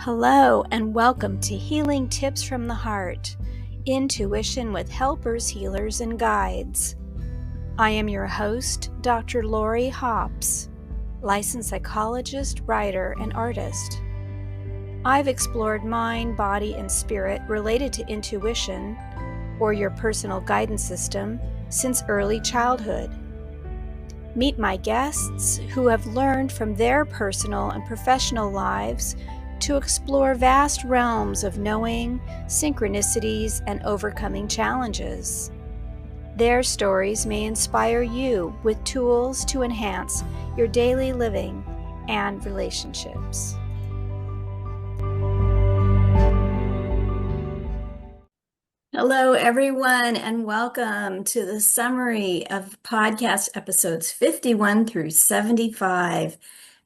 Hello and welcome to Healing Tips from the Heart, Intuition with Helpers, Healers, and Guides. I am your host, Dr. Lori Hops, licensed psychologist, writer, and artist. I've explored mind, body, and spirit related to intuition, or your personal guidance system, since early childhood. Meet my guests who have learned from their personal and professional lives to explore vast realms of knowing, synchronicities, and overcoming challenges. Their stories may inspire you with tools to enhance your daily living and relationships. Hello, everyone, and welcome to the summary of podcast episodes 51 through 75,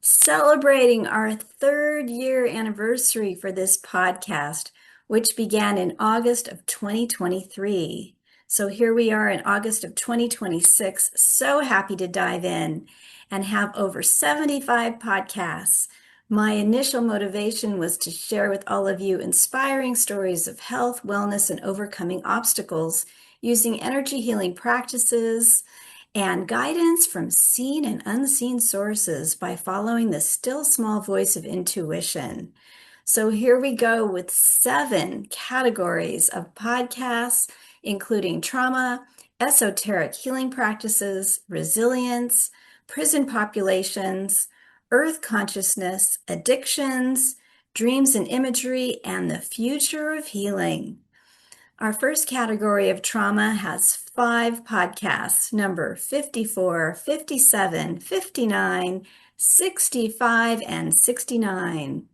celebrating our third-year anniversary for this podcast, which began in August of 2023. So here we are in August of 2026, so happy to dive in and have over 75 podcasts. My initial motivation was to share with all of you inspiring stories of health, wellness, and overcoming obstacles using energy healing practices and guidance from seen and unseen sources by following the still small voice of intuition. So here we go with 7 categories of podcasts, including trauma, esoteric healing practices, resilience, prison populations, earth consciousness, addictions, dreams and imagery, and the future of healing. Our first category of trauma has 5 podcasts, number 54, 57, 59, 65, and 69.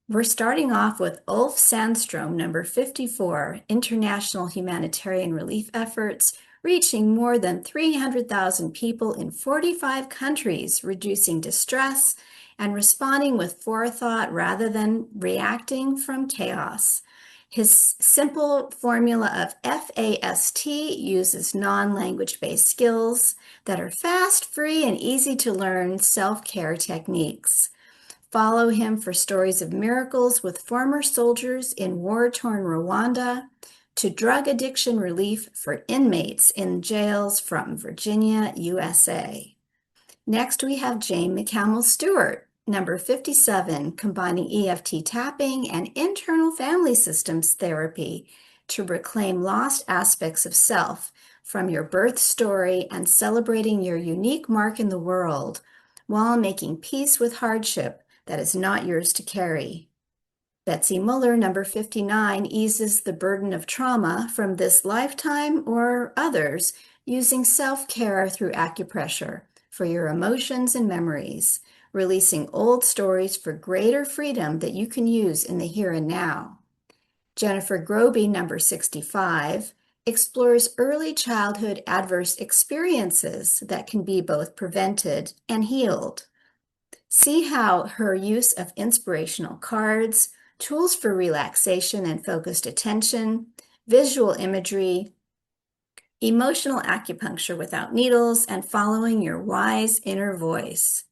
We're starting off with Ulf Sandstrom, number 54, International Humanitarian Relief Efforts, reaching more than 300,000 people in 45 countries, reducing distress and responding with forethought rather than reacting from chaos. His simple formula of FAST uses non-language-based skills that are fast, free, and easy to learn self-care techniques. Follow him for stories of miracles with former soldiers in war-torn Rwanda, to drug addiction relief for inmates in jails from Virginia, USA. Next, we have Jane McCamel-Stewart, number 57, combining EFT tapping and internal family systems therapy to reclaim lost aspects of self from your birth story and celebrating your unique mark in the world while making peace with hardship that is not yours to carry. Betsy Muller, number 59, eases the burden of trauma from this lifetime or others using self-care through acupressure for your emotions and memories, releasing old stories for greater freedom that you can use in the here and now. Jennifer Groby, number 65, explores early childhood adverse experiences that can be both prevented and healed. See how her use of inspirational cards, tools for relaxation and focused attention, visual imagery, emotional acupuncture without needles, and following your wise inner voice.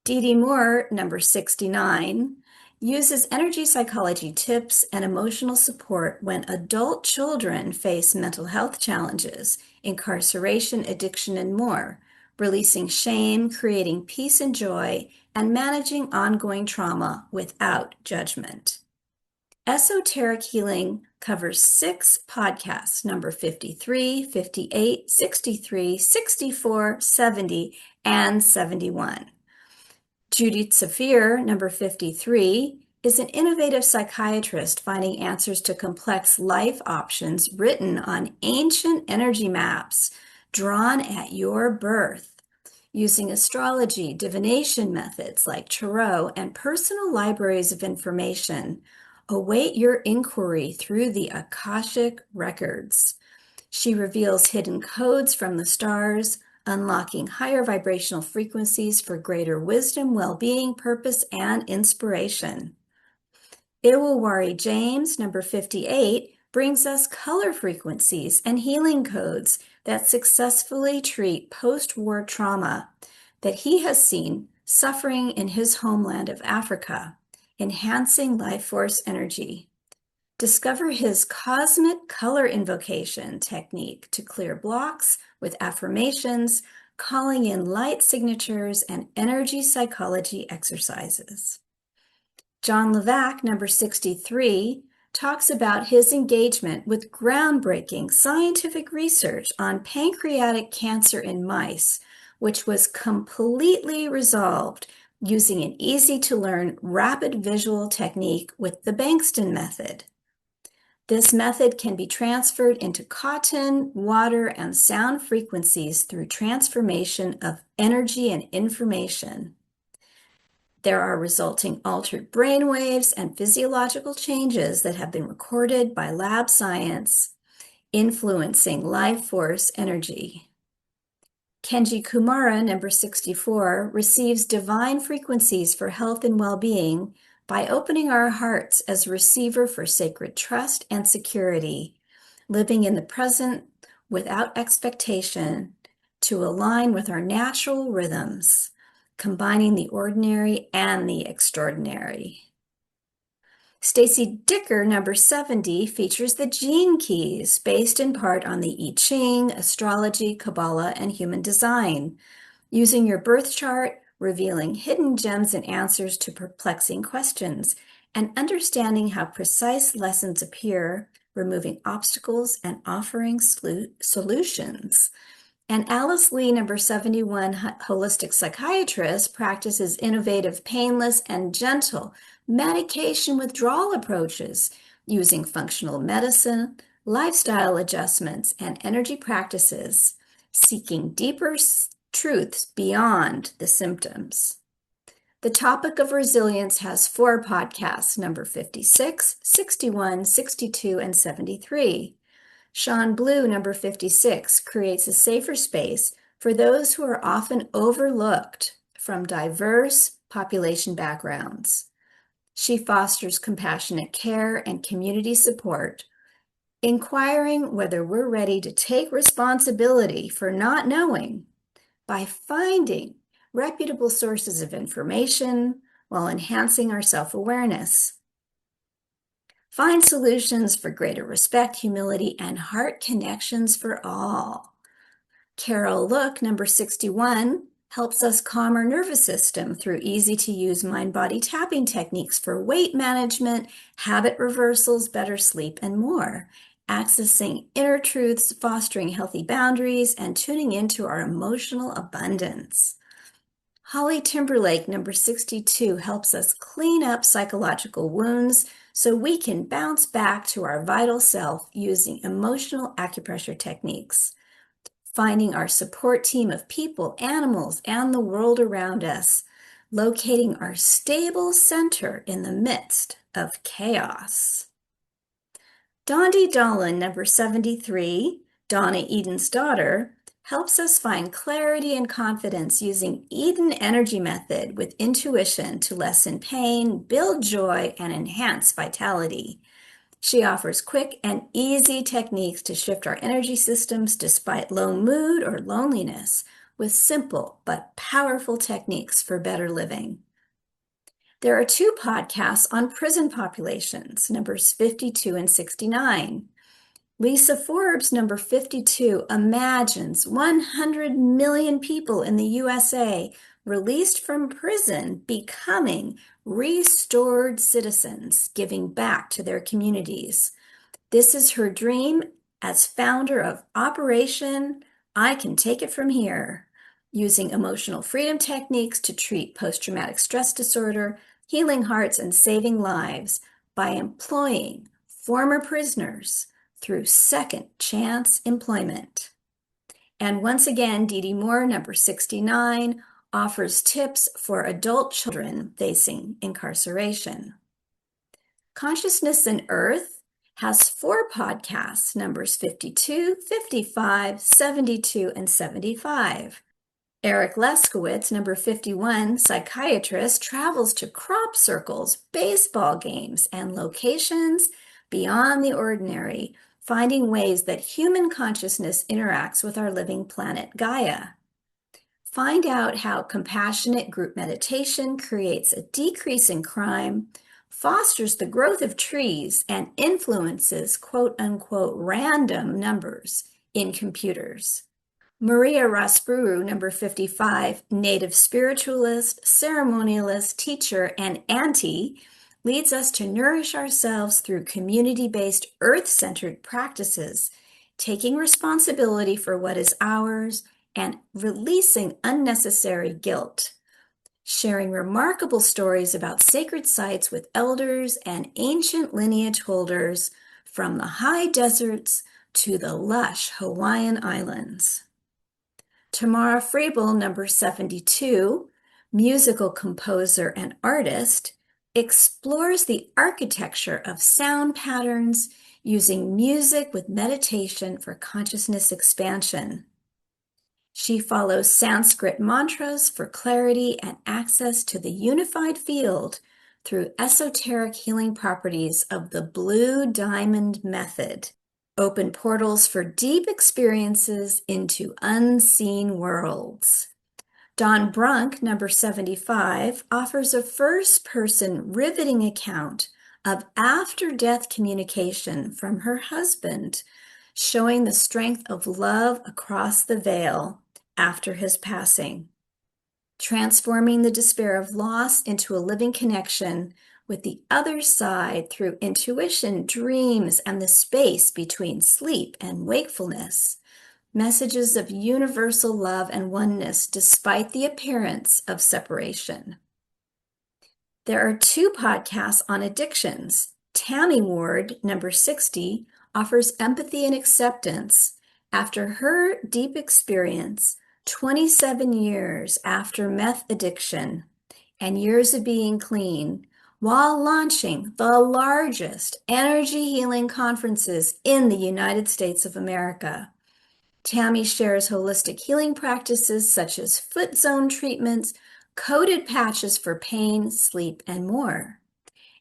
Dee Dee Moore, number 69, uses energy psychology tips and emotional support when adult children face mental health challenges, incarceration, addiction, and more, releasing shame, creating peace and joy, and managing ongoing trauma without judgment. Esoteric Healing covers 6 podcasts, number 53, 58, 63, 64, 70, and 71. Judith Safir, number 53, is an innovative psychiatrist finding answers to complex life options written on ancient energy maps drawn at your birth. Using astrology, divination methods like tarot, and personal libraries of information, await your inquiry through the Akashic records. She reveals hidden codes from the stars, unlocking higher vibrational frequencies for greater wisdom, well-being, purpose, and inspiration. Iwawari James, number 58, brings us color frequencies and healing codes that successfully treat post-war trauma that he has seen suffering in his homeland of Africa. enhancing life force energy. Discover his cosmic color invocation technique to clear blocks with affirmations, calling in light signatures, and energy psychology exercises. John Levac, number 63, talks about his engagement with groundbreaking scientific research on pancreatic cancer in mice, which was completely resolved using an easy-to-learn rapid visual technique with the Bankston method. This method can be transferred into cotton, water, and sound frequencies through transformation of energy and information. There are resulting altered brain waves and physiological changes that have been recorded by lab science, influencing life force energy. Kenji Kumara, number 64, receives divine frequencies for health and well-being by opening our hearts as a receiver for sacred trust and security, living in the present without expectation to align with our natural rhythms, combining the ordinary and the extraordinary. Stacy Dicker, number 70, features the gene keys based in part on the I Ching, astrology, Kabbalah, and human design. Using your birth chart, revealing hidden gems and answers to perplexing questions, and understanding how precise lessons appear, removing obstacles and offering solutions. And Alice Lee, number 71, holistic psychiatrist, practices innovative, painless, and gentle medication withdrawal approaches using functional medicine, lifestyle adjustments, and energy practices, seeking deeper truths beyond the symptoms. The topic of resilience has 4 podcasts, number 56, 61, 62, and 73. Sean Blue, number 56, creates a safer space for those who are often overlooked from diverse population backgrounds. She fosters compassionate care and community support, inquiring whether we're ready to take responsibility for not knowing by finding reputable sources of information while enhancing our self-awareness. Find solutions for greater respect, humility, and heart connections for all. Carol Look, number 61, helps us calm our nervous system through easy-to-use mind-body tapping techniques for weight management, habit reversals, better sleep, and more, accessing inner truths, fostering healthy boundaries, and tuning into our emotional abundance. Holly Timberlake, number 62, helps us clean up psychological wounds so we can bounce back to our vital self using emotional acupressure techniques. Finding our support team of people, animals, and the world around us, locating our stable center in the midst of chaos. Dondi Dolan, number 73, Donna Eden's daughter, helps us find clarity and confidence using Eden Energy Method with intuition to lessen pain, build joy, and enhance vitality. She offers quick and easy techniques to shift our energy systems despite low mood or loneliness with simple but powerful techniques for better living. There are 2 podcasts on prison populations, numbers 52 and 69. Lisa Forbes, number 52, imagines 100 million people in the USA released from prison becoming restored citizens, giving back to their communities. This is her dream as founder of Operation I Can Take It From Here, using emotional freedom techniques to treat post-traumatic stress disorder, healing hearts, and saving lives by employing former prisoners through second chance employment. And once again, Dee Dee Moore, number 69, offers tips for adult children facing incarceration. Consciousness and Earth has 4 podcasts, numbers 52, 55, 72, and 75. Eric Leskowitz, number 51, psychiatrist, travels to crop circles, baseball games, and locations beyond the ordinary, finding ways that human consciousness interacts with our living planet Gaia. Find out how compassionate group meditation creates a decrease in crime, fosters the growth of trees, and influences quote-unquote random numbers in computers. Maria Rasburu, number 55, native spiritualist, ceremonialist, teacher, and auntie, leads us to nourish ourselves through community-based, earth-centered practices, taking responsibility for what is ours and releasing unnecessary guilt, sharing remarkable stories about sacred sites with elders and ancient lineage holders from the high deserts to the lush Hawaiian Islands. Tamara Friebel, number 72, musical composer and artist, explores the architecture of sound patterns using music with meditation for consciousness expansion. She follows Sanskrit mantras for clarity and access to the unified field through esoteric healing properties of the Blue Diamond Method. Open portals for deep experiences into unseen worlds. Dawn Brunk, number 75, offers a first-person riveting account of after-death communication from her husband, showing the strength of love across the veil after his passing, transforming the despair of loss into a living connection with the other side through intuition, dreams, and the space between sleep and wakefulness. Messages of universal love and oneness despite the appearance of separation. There are 2 podcasts on addictions. Tammy Ward, number 60, offers empathy and acceptance after her deep experience 27 years after meth addiction and years of being clean, while launching the largest energy healing conferences in the United States of America. Tammy shares holistic healing practices such as foot zone treatments, coated patches for pain, sleep, and more.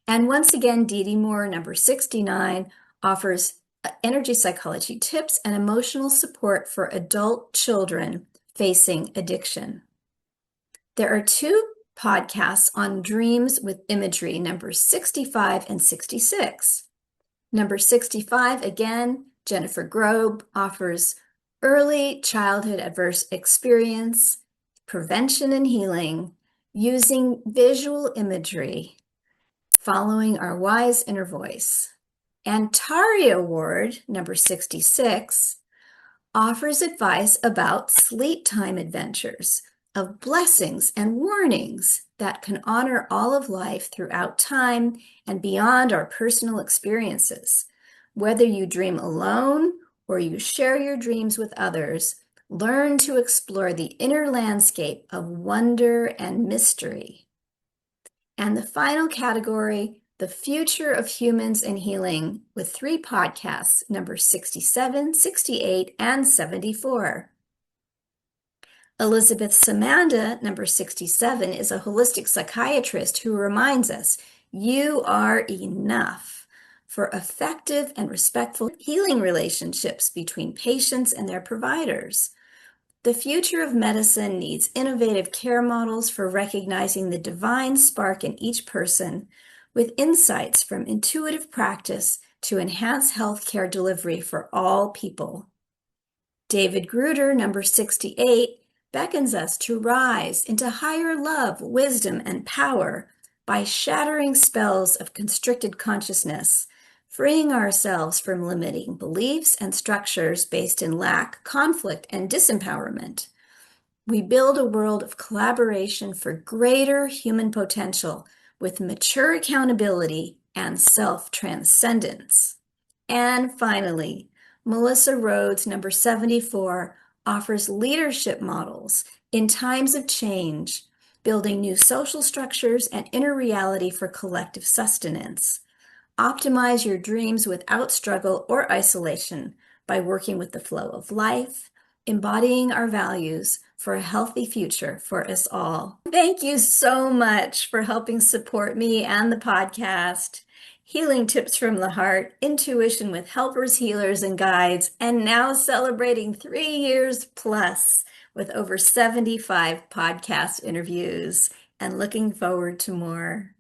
And once again, Dee Dee Moore, number 69, offers energy psychology tips and emotional support for adult children facing addiction. There are 2 podcasts on dreams with imagery, numbers 65 and 66. Number 65, again, Jennifer Grobe offers early childhood adverse experience, prevention and healing, using visual imagery, following our wise inner voice. And Taria Ward, number 66, offers advice about sleep time adventures of blessings and warnings that can honor all of life throughout time and beyond our personal experiences. Whether you dream alone or you share your dreams with others, learn to explore the inner landscape of wonder and mystery. And the final category, the future of humans and healing, with 3 podcasts, number 67, 68, and 74. Elizabeth Samanda, number 67, is a holistic psychiatrist who reminds us, you are enough, for effective and respectful healing relationships between patients and their providers. The future of medicine needs innovative care models for recognizing the divine spark in each person, with insights from intuitive practice to enhance healthcare delivery for all people. David Gruder, number 68, beckons us to rise into higher love, wisdom, and power by shattering spells of constricted consciousness, freeing ourselves from limiting beliefs and structures based in lack, conflict, and disempowerment. We build a world of collaboration for greater human potential with mature accountability and self-transcendence. And finally, Melissa Rhodes, number 74, offers leadership models in times of change, building new social structures and inner reality for collective sustenance. Optimize your dreams without struggle or isolation by working with the flow of life, embodying our values for a healthy future for us all. Thank you so much for helping support me and the podcast. Healing Tips from the Heart, Intuition with Helpers, Healers, and Guides, and now celebrating 3 years plus with over 75 podcast interviews and looking forward to more.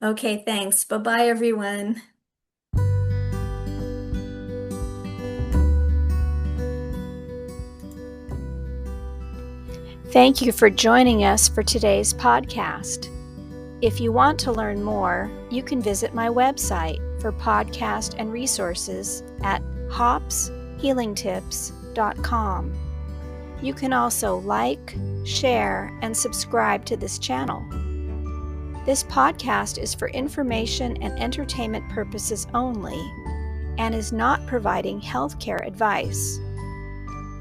Okay, thanks. Bye-bye, everyone. Thank you for joining us for today's podcast. If you want to learn more, you can visit my website for podcast and resources at hopshealingtips.com. You can also like, share, and subscribe to this channel. This podcast is for information and entertainment purposes only and is not providing healthcare advice.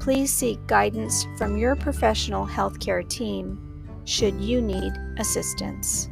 Please seek guidance from your professional healthcare team should you need assistance.